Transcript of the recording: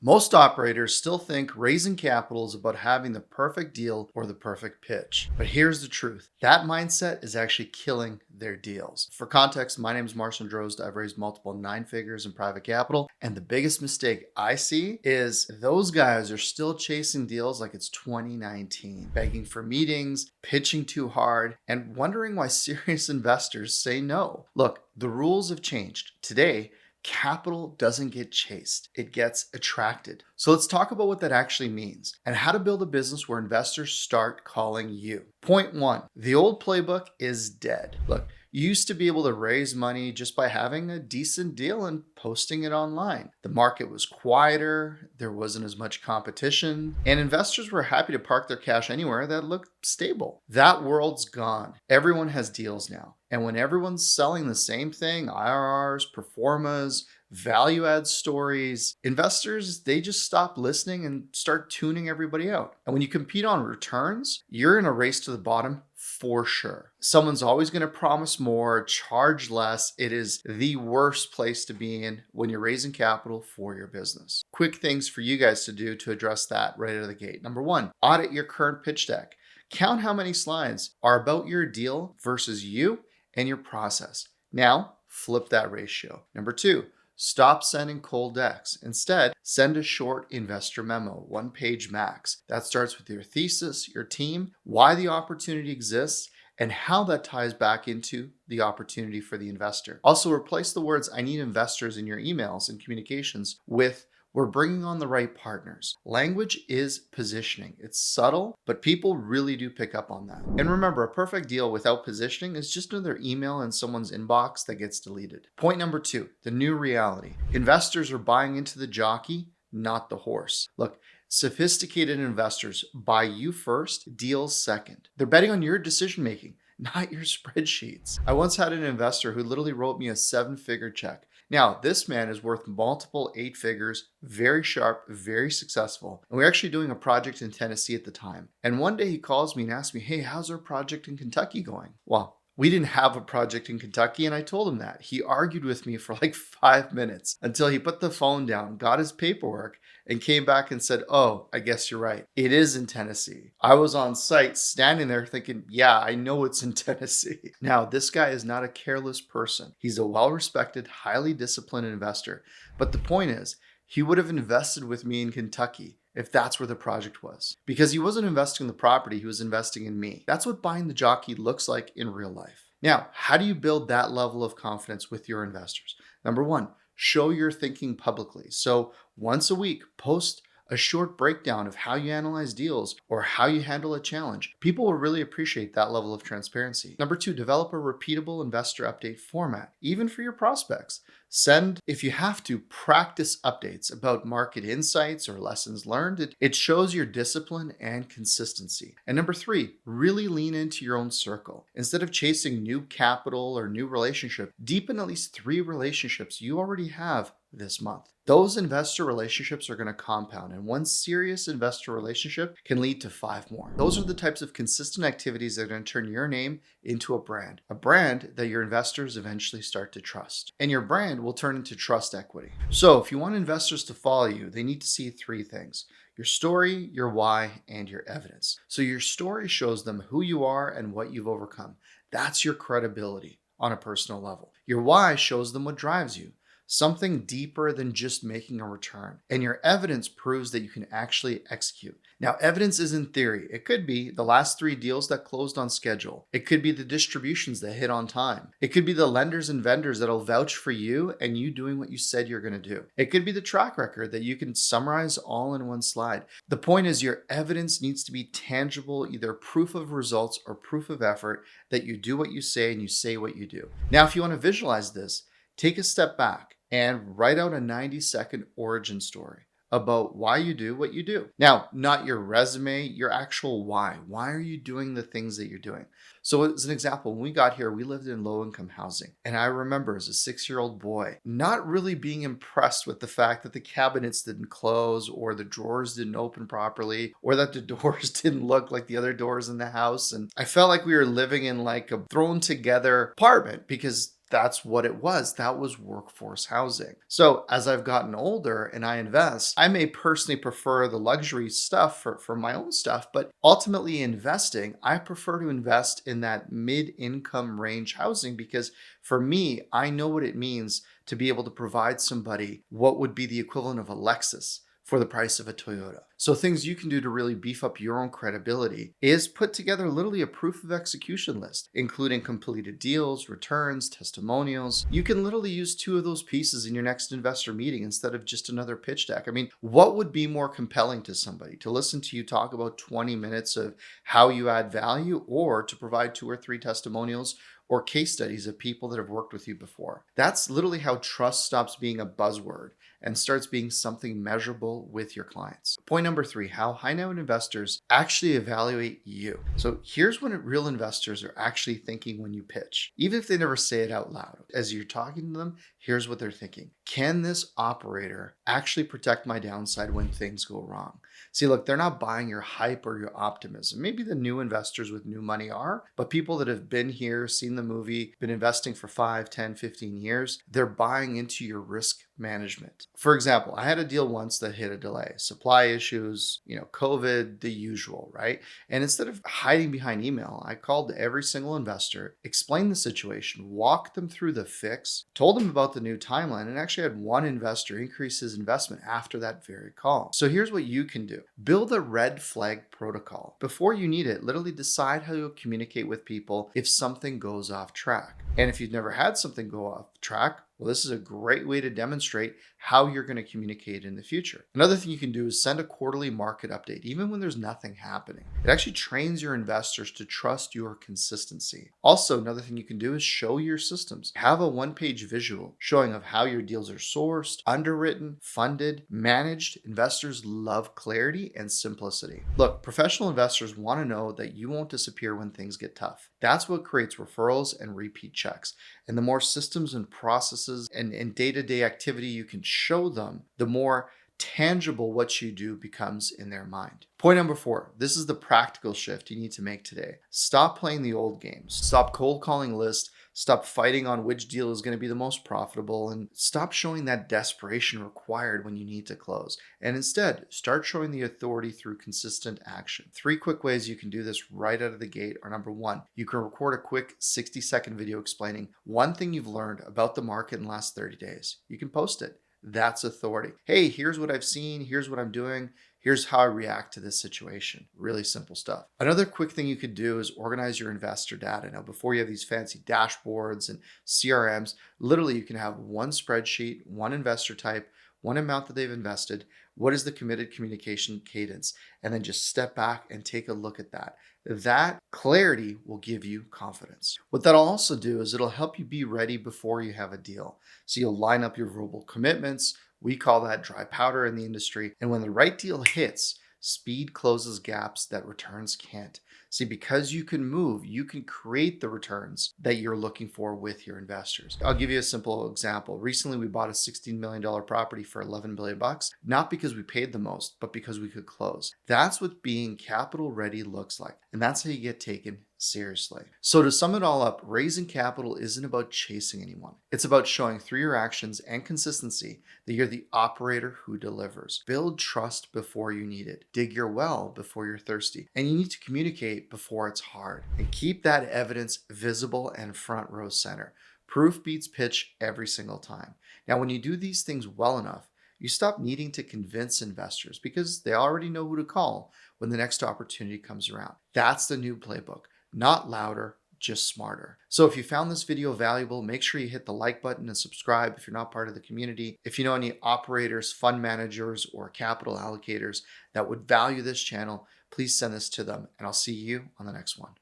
Most operators still think raising capital is about having the perfect deal or the perfect pitch. But here's the truth. That mindset is actually killing their deals. For context, my name is Marcin Drozd. I've raised multiple 9 figures in private capital. And the biggest mistake I see is those guys are still chasing deals like it's 2019, begging for meetings, pitching too hard, and wondering why serious investors say no. Look, the rules have changed. Today, capital doesn't get chased, it gets attracted. So let's talk about what that actually means and how to build a business where investors start calling you. Point 1, the old playbook is dead. Look, you used to be able to raise money just by having a decent deal and posting it online. The market was quieter, there wasn't as much competition, and investors were happy to park their cash anywhere that looked stable. That world's gone. Everyone has deals now. And when everyone's selling the same thing, IRRs, performas, value add stories, investors, they just stop listening and start tuning everybody out. And when you compete on returns, you're in a race to the bottom for sure. Someone's always going to promise more, charge less. It is the worst place to be in when you're raising capital for your business. Quick things for you guys to do to address that right out of the gate. Number 1, audit your current pitch deck. Count how many slides are about your deal versus you and your process. Now, flip that ratio. Number 2, stop sending cold decks. Instead, send a short investor memo, 1 page max. That starts with your thesis, your team, why the opportunity exists, and how that ties back into the opportunity for the investor. Also, replace the words "I need investors" in your emails and communications with "we're bringing on the right partners." Language is positioning. It's subtle, but people really do pick up on that. And remember, a perfect deal without positioning is just another email in someone's inbox that gets deleted. Point number 2, the new reality. Investors are buying into the jockey, not the horse. Look, sophisticated investors buy you first, deals second. They're betting on your decision making, not your spreadsheets. I once had an investor who literally wrote me a 7-figure check. Now, this man is worth multiple 8 figures, very sharp, very successful. And we were actually doing a project in Tennessee at the time. And one day he calls me and asks me, "Hey, how's our project in Kentucky going?" Well, we didn't have a project in Kentucky, and I told him that. He argued with me for like 5 minutes until he put the phone down, got his paperwork, and came back and said, "Oh, I guess you're right. It is in Tennessee." I was on site standing there thinking, yeah, I know it's in Tennessee. Now, this guy is not a careless person. He's a well-respected, highly disciplined investor. But the point is, he would have invested with me in Kentucky if that's where the project was. Because he wasn't investing in the property, he was investing in me. That's what buying the jockey looks like in real life. Now, how do you build that level of confidence with your investors? Number 1, show your thinking publicly. So once a week, post a short breakdown of how you analyze deals or how you handle a challenge. People will really appreciate that level of transparency. Number 2, develop a repeatable investor update format, even for your prospects. Send, if you have to, practice updates about market insights or lessons learned. It shows your discipline and consistency. And number 3, really lean into your own circle. Instead of chasing new capital or new relationship, deepen at least 3 relationships you already have this month. Those investor relationships are going to compound, and one serious investor relationship can lead to 5 more. Those are the types of consistent activities that are going to turn your name into a brand that your investors eventually start to trust. And your brand will turn into trust equity. So if you want investors to follow you, they need to see 3 things: your story, your why, and your evidence. So your story shows them who you are and what you've overcome. That's your credibility on a personal level. Your why shows them what drives you, something deeper than just making a return. And your evidence proves that you can actually execute. Now, evidence isn't theory. It could be the last 3 deals that closed on schedule. It could be the distributions that hit on time. It could be the lenders and vendors that'll vouch for you and you doing what you said you're going to do. It could be the track record that you can summarize all in one slide. The point is, your evidence needs to be tangible, either proof of results or proof of effort, that you do what you say and you say what you do. Now, if you want to visualize this, take a step back and write out a 90-second origin story about why you do what you do. Now, not your resume, your actual why. Why are you doing the things that you're doing? So as an example, when we got here, we lived in low-income housing. And I remember as a 6-year-old boy, not really being impressed with the fact that the cabinets didn't close or the drawers didn't open properly or that the doors didn't look like the other doors in the house. And I felt like we were living in like a thrown together apartment because that's what it was. That was workforce housing. So as I've gotten older and I invest, I may personally prefer the luxury stuff for my own stuff, but ultimately investing, I prefer to invest in that mid-income range housing because for me, I know what it means to be able to provide somebody what would be the equivalent of a Lexus for the price of a Toyota. So things you can do to really beef up your own credibility is put together literally a proof of execution list, including completed deals, returns, testimonials. You can literally use 2 of those pieces in your next investor meeting instead of just another pitch deck. I mean, what would be more compelling to somebody? To listen to you talk about 20 minutes of how you add value, or to provide 2 or 3 testimonials or case studies of people that have worked with you before? That's literally how trust stops being a buzzword and starts being something measurable with your clients. Point number 3, how high net investors actually evaluate you. So here's what real investors are actually thinking when you pitch, even if they never say it out loud. As you're talking to them, here's what they're thinking. Can this operator actually protect my downside when things go wrong? See, look, they're not buying your hype or your optimism. Maybe the new investors with new money are, but people that have been here, seen the movie, been investing for 5, 10, 15 years, they're buying into your risk management. For example, I had a deal once that hit a delay, supply issues, COVID, the usual, right? And instead of hiding behind email, I called every single investor, explained the situation, walked them through the fix, told them about the new timeline, and actually had one investor increase his investment after that very call. So here's what you can do. Build a red flag protocol. Before you need it, literally decide how you'll communicate with people if something goes off track. And if you've never had something go off track, well, this is a great way to demonstrate how you're going to communicate in the future. Another thing you can do is send a quarterly market update, even when there's nothing happening. It actually trains your investors to trust your consistency. Also, another thing you can do is show your systems. Have a one-page visual showing of how your deals are sourced, underwritten, funded, managed. Investors love clarity and simplicity. Look, professional investors want to know that you won't disappear when things get tough. That's what creates referrals and repeat checks. And the more systems and processes and day-to-day activity you can show them, the more tangible what you do becomes in their mind. Point number 4, this is the practical shift you need to make today. Stop playing the old games. Stop cold calling lists. Stop fighting on which deal is going to be the most profitable, and stop showing that desperation required when you need to close. And instead, start showing the authority through consistent action. 3 quick ways you can do this right out of the gate are: number 1, you can record a quick 60-second video explaining one thing you've learned about the market in the last 30 days. You can post it. That's authority. Hey, here's what I've seen. Here's what I'm doing. Here's how I react to this situation. Really simple stuff. Another quick thing you could do is organize your investor data. Now, before you have these fancy dashboards and CRMs, literally you can have one spreadsheet, one investor type, one amount that they've invested, what is the committed communication cadence, and then just step back and take a look at that. That clarity will give you confidence. What that'll also do is it'll help you be ready before you have a deal. So you'll line up your verbal commitments. We call that dry powder in the industry. And when the right deal hits, speed closes gaps that returns can't. See, because you can move, you can create the returns that you're looking for with your investors. I'll give you a simple example. Recently, we bought a $16 million property for $11 billion, not because we paid the most, but because we could close. That's what being capital ready looks like. And that's how you get taken seriously. So to sum it all up, raising capital isn't about chasing anyone. It's about showing through your actions and consistency that you're the operator who delivers. Build trust before you need it. Dig your well before you're thirsty. And you need to communicate before it's hard. And keep that evidence visible and front row center. Proof beats pitch every single time. Now, when you do these things well enough, you stop needing to convince investors because they already know who to call when the next opportunity comes around. That's the new playbook. Not louder, just smarter. So if you found this video valuable, make sure you hit the like button and subscribe if you're not part of the community. If you know any operators, fund managers, or capital allocators that would value this channel, please send this to them, and I'll see you on the next one.